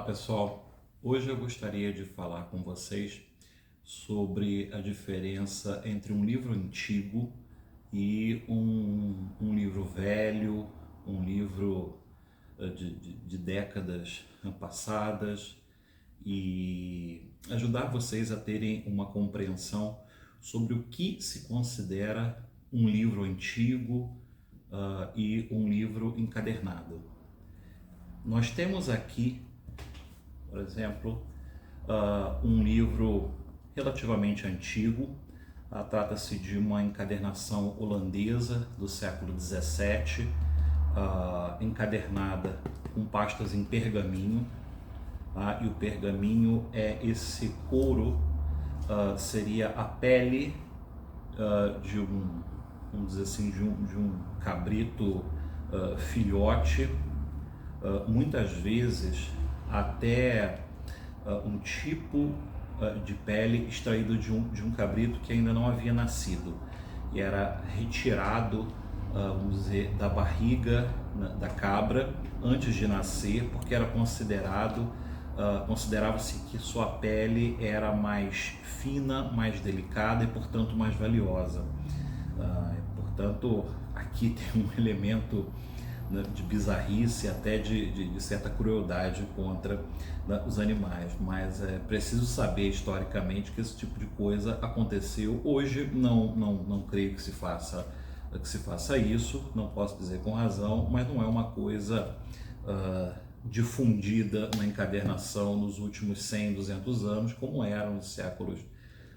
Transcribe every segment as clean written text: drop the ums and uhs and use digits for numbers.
Pessoal, hoje eu gostaria de falar com vocês sobre a diferença entre um livro antigo e um livro velho, um livro de décadas passadas, e ajudar vocês a terem uma compreensão sobre o que se considera um livro antigo e um livro encadernado. Nós temos aqui, por exemplo, um livro relativamente antigo. Trata-se de uma encadernação holandesa do século XVII, encadernada com pastas em pergaminho, e o pergaminho é esse couro, seria a pele de um, vamos dizer assim, de um cabrito filhote, muitas vezes até um tipo de pele extraído de um cabrito que ainda não havia nascido, e era retirado, vamos dizer, da barriga da cabra antes de nascer, porque era considerava-se que sua pele era mais fina, mais delicada e, portanto, mais valiosa. Portanto, aqui tem um elemento de bizarrice, até de certa crueldade contra os animais, mas é preciso saber historicamente que esse tipo de coisa aconteceu. Hoje não creio que se faça isso, não posso dizer com razão, mas não é uma coisa difundida na encadernação nos últimos 100, 200 anos, como era nos séculos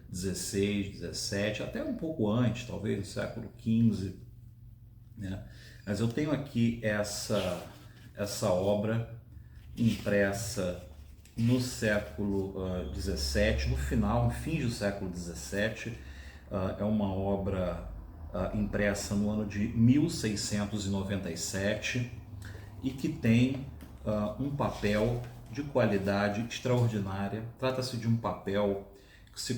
16, 17, até um pouco antes, talvez no século 15, né? Mas eu tenho aqui essa obra impressa no século XVII, no fim do século XVII. É uma obra impressa no ano de 1697 e que tem um papel de qualidade extraordinária. Trata-se de um papel que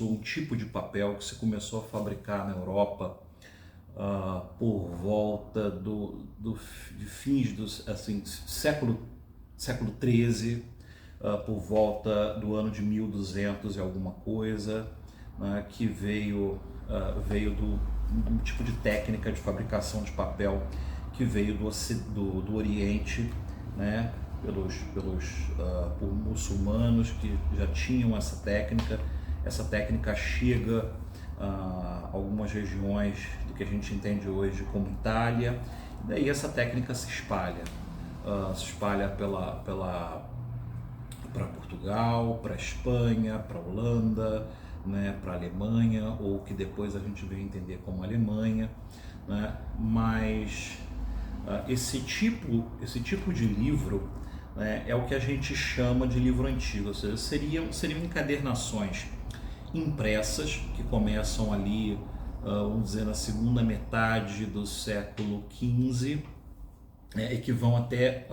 um tipo de papel que se começou a fabricar na Europa por volta de fins do século XIII, por volta do ano de 1200 e alguma coisa, né, que veio do um tipo de técnica de fabricação de papel que veio do Oriente, né, por muçulmanos que já tinham essa técnica. Essa técnica chega a algumas regiões do que a gente entende hoje como Itália, e daí essa técnica se espalha para Portugal, para Espanha, para Holanda, né, para Alemanha, ou que depois a gente veio entender como Alemanha, né? Mas esse tipo de livro, né, é o que a gente chama de livro antigo, ou seja, seriam encadernações impressas que começam ali, vamos dizer, na segunda metade do século XV, e que vão até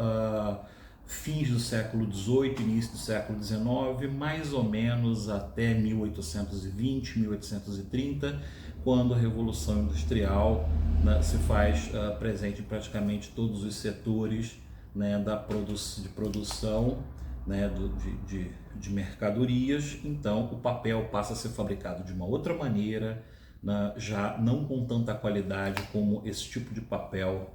fins do século XVIII, início do século XIX, mais ou menos até 1820, 1830, quando a Revolução Industrial, né, se faz presente em praticamente todos os setores, né, de produção, né, de mercadorias. Então o papel passa a ser fabricado de uma outra maneira, né, já não com tanta qualidade como esse tipo de papel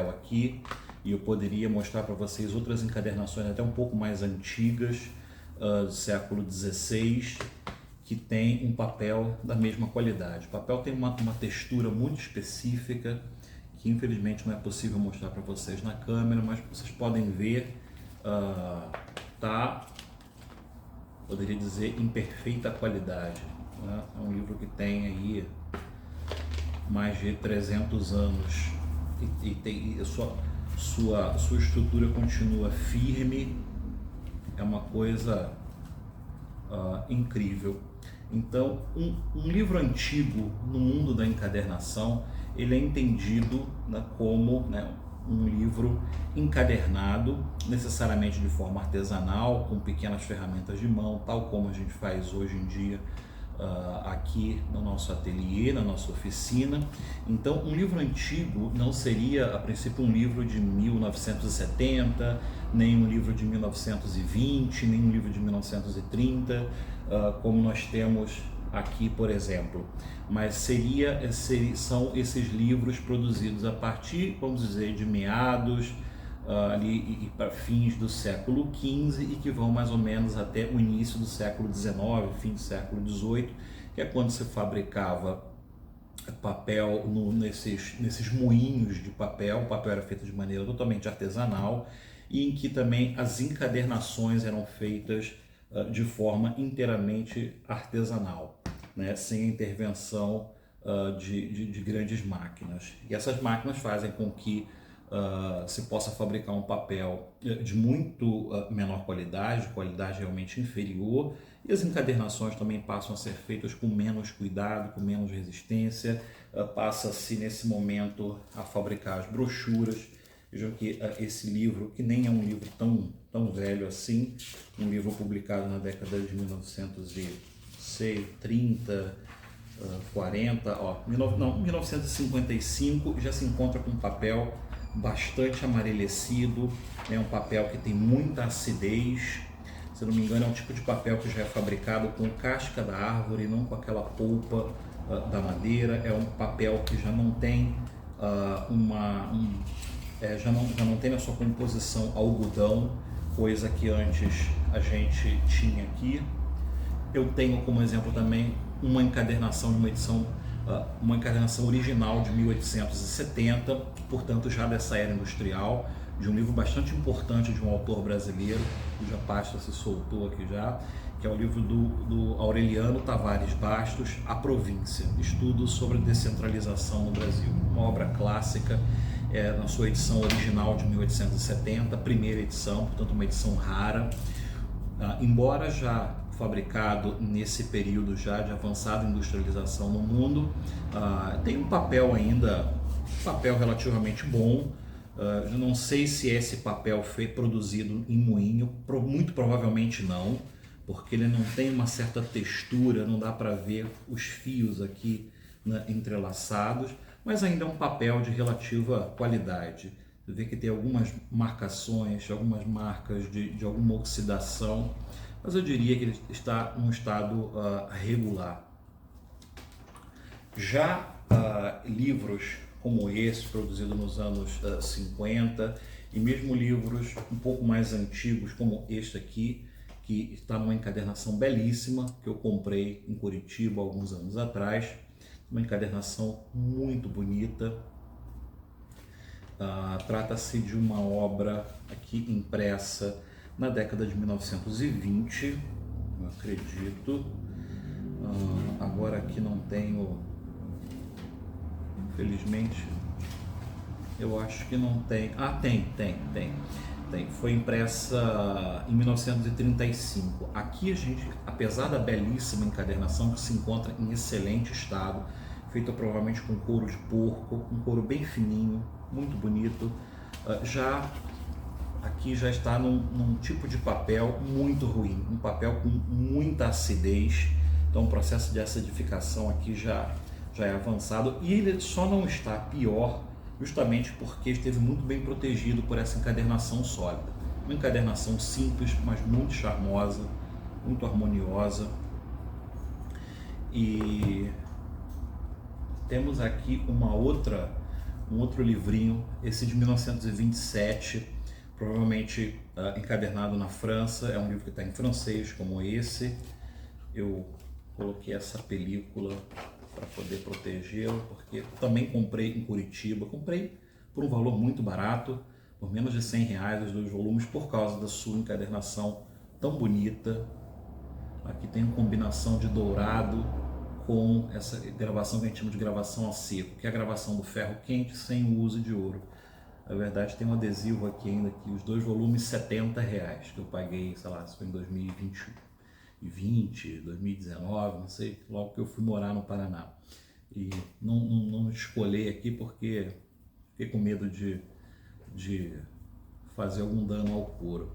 aqui. E eu poderia mostrar para vocês outras encadernações até um pouco mais antigas, do século XVI, que tem um papel da mesma qualidade. O papel tem uma textura muito específica, que infelizmente não é possível mostrar para vocês na câmera, mas vocês podem ver, poderia dizer, em perfeita qualidade, né? É um livro que tem aí mais de 300 anos e tem sua estrutura continua firme. É uma coisa incrível. Então, um livro antigo no mundo da encadernação, ele é entendido, né, como, né, um livro encadernado, necessariamente de forma artesanal, com pequenas ferramentas de mão, tal como a gente faz hoje em dia aqui no nosso ateliê, na nossa oficina. Então, um livro antigo não seria, a princípio, um livro de 1970, nem um livro de 1920, nem um livro de 1930, como nós temos aqui, por exemplo. Mas são esses livros produzidos a partir, vamos dizer, de meados ali e para fins do século XV e que vão mais ou menos até o início do século XIX, fim do século XVIII, que é quando se fabricava papel nesses moinhos de papel. O papel era feito de maneira totalmente artesanal e em que também as encadernações eram feitas de forma inteiramente artesanal, né, sem a intervenção de grandes máquinas. E essas máquinas fazem com que se possa fabricar um papel de muito menor qualidade realmente inferior, e as encadernações também passam a ser feitas com menos cuidado, com menos resistência. Passa-se nesse momento a fabricar as brochuras. Vejam que esse livro, que nem é um livro tão velho assim, um livro publicado na década de 1930, 40, 1955, já se encontra com papel bastante amarelecido, é um papel que tem muita acidez. Se não me engano, é um tipo de papel que já é fabricado com casca da árvore, não com aquela polpa da madeira. É um papel que já não tem já não tem na sua composição algodão, coisa que antes a gente tinha aqui. Eu tenho como exemplo também uma encadernação de uma encadernação original de 1870, portanto já dessa era industrial, de um livro bastante importante de um autor brasileiro, cuja pasta se soltou aqui já, que é o livro do Aureliano Tavares Bastos, A Província, Estudos sobre Descentralização no Brasil. Uma obra clássica, na sua edição original de 1870, primeira edição, portanto uma edição rara. Embora já fabricado nesse período já de avançada industrialização no mundo, tem um papel relativamente bom. Eu não sei se esse papel foi produzido em moinho, muito provavelmente não, porque ele não tem uma certa textura, não dá para ver os fios aqui, né, entrelaçados, mas ainda é um papel de relativa qualidade. Você vê que tem algumas marcações, algumas marcas de alguma oxidação, mas eu diria que ele está num estado regular. Já livros como esse, produzido nos anos 50, e mesmo livros um pouco mais antigos, como este aqui, que está numa encadernação belíssima, que eu comprei em Curitiba alguns anos atrás, uma encadernação muito bonita. Trata-se de uma obra aqui impressa na década de 1920, eu acredito. Agora aqui não tenho, infelizmente, eu acho que não tem. Tem. Foi impressa em 1935. Aqui a gente, apesar da belíssima encadernação que se encontra em excelente estado, feita provavelmente com couro de porco, um couro bem fininho, muito bonito, aqui já está num tipo de papel muito ruim, um papel com muita acidez. Então o processo de acidificação aqui já é avançado, e ele só não está pior justamente porque esteve muito bem protegido por essa encadernação sólida. Uma encadernação simples, mas muito charmosa, muito harmoniosa. E temos aqui um outro livrinho, esse de 1927, provavelmente encadernado na França. É um livro que está em francês, como esse. Eu coloquei essa película para poder protegê-lo, porque também comprei em Curitiba. Comprei por um valor muito barato, por menos de R$100 os 2 volumes, por causa da sua encadernação tão bonita. Aqui tem uma combinação de dourado com essa gravação que a gente chama de gravação a seco, que é a gravação do ferro quente sem o uso de ouro. Na verdade, tem um adesivo aqui ainda, que os 2 volumes R$70, que eu paguei, sei lá, se foi em 2020, 2019, não sei, logo que eu fui morar no Paraná. E não escolhi aqui porque fiquei com medo de fazer algum dano ao couro.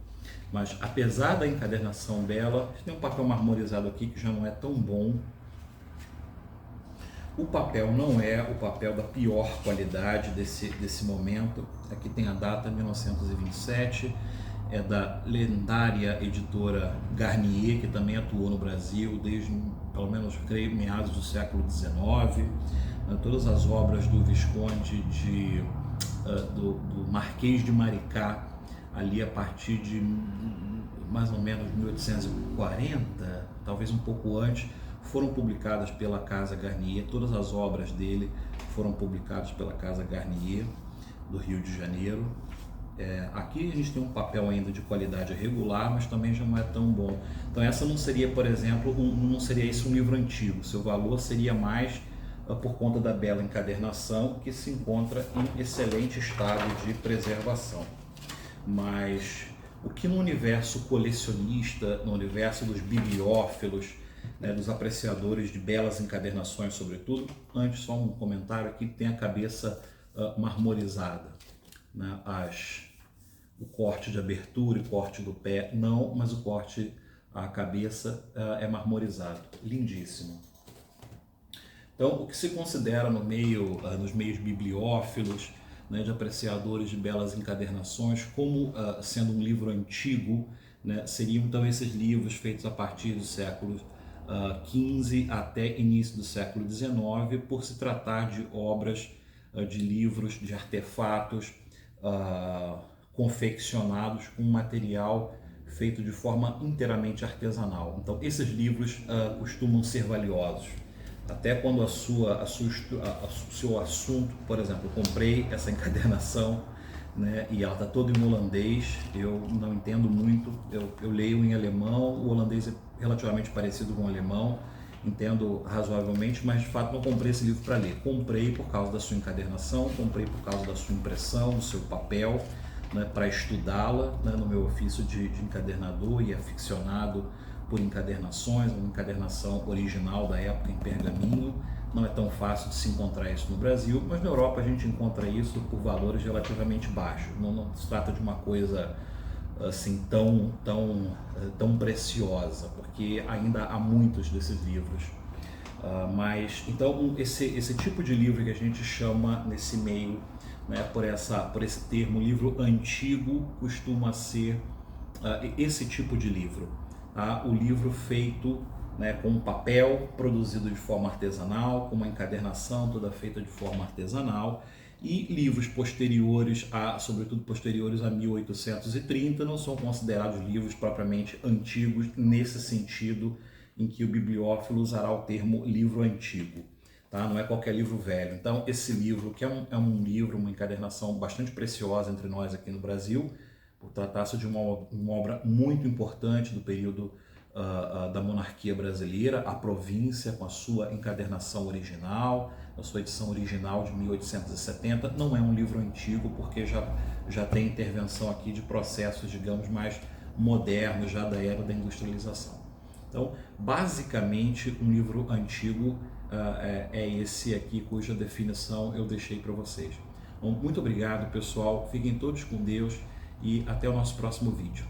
Mas apesar da encadernação dela, tem um papel marmorizado aqui que já não é tão bom, O papel não é o papel da pior qualidade desse momento. Aqui tem a data 1927, é da lendária editora Garnier, que também atuou no Brasil desde, pelo menos, creio, meados do século XIX. Todas as obras do Visconde do Marquês de Maricá, ali a partir de mais ou menos 1840, talvez um pouco antes, foram publicadas pela Casa Garnier. Todas as obras dele foram publicadas pela Casa Garnier do Rio de Janeiro. Aqui a gente tem um papel ainda de qualidade regular, mas também já não é tão bom. Então essa não seria, por exemplo, não seria esse um livro antigo. Seu valor seria mais por conta da bela encadernação, que se encontra em excelente estado de preservação. Mas o que no universo colecionista, no universo dos bibliófilos, né, dos apreciadores de belas encadernações, sobretudo, antes só um comentário aqui, tem a cabeça marmorizada, né, o corte de abertura e corte do pé não, mas o corte, a cabeça é marmorizado, lindíssimo. Então, o que se considera no meio, nos meios bibliófilos, né, de apreciadores de belas encadernações, como sendo um livro antigo, né, seriam então esses livros feitos a partir do século XV até início do século XIX, por se tratar de obras, de livros, de artefatos confeccionados com material feito de forma inteiramente artesanal. Então, esses livros costumam ser valiosos. Até quando o seu assunto, por exemplo, eu comprei essa encadernação, né, e ela está toda em holandês, eu não entendo muito, eu leio em alemão, o holandês é relativamente parecido com o alemão, entendo razoavelmente, mas de fato não comprei esse livro para ler. Comprei por causa da sua encadernação, comprei por causa da sua impressão, do seu papel, né, para estudá-la, né, no meu ofício de encadernador e aficionado por encadernações, uma encadernação original da época em pergaminho. Não é tão fácil de se encontrar isso no Brasil, mas na Europa a gente encontra isso por valores relativamente baixos. Não se trata de uma coisa assim tão preciosa, porque ainda há muitos desses livros. Mas então esse tipo de livro que a gente chama nesse meio, né, por esse termo livro antigo, costuma ser esse tipo de livro. O livro feito, né, com papel produzido de forma artesanal, com uma encadernação toda feita de forma artesanal, e livros posteriores, sobretudo posteriores a 1830, não são considerados livros propriamente antigos nesse sentido em que o bibliófilo usará o termo livro antigo. Tá? Não é qualquer livro velho. Então esse livro, que é um livro, uma encadernação bastante preciosa entre nós aqui no Brasil, por tratar-se de uma obra muito importante do período da monarquia brasileira, a província, com a sua encadernação original, a sua edição original de 1870, não é um livro antigo, porque já tem intervenção aqui de processos, digamos, mais modernos, já da era da industrialização. Então, basicamente, um livro antigo é esse aqui, cuja definição eu deixei para vocês. Bom, muito obrigado, pessoal, fiquem todos com Deus, e até o nosso próximo vídeo.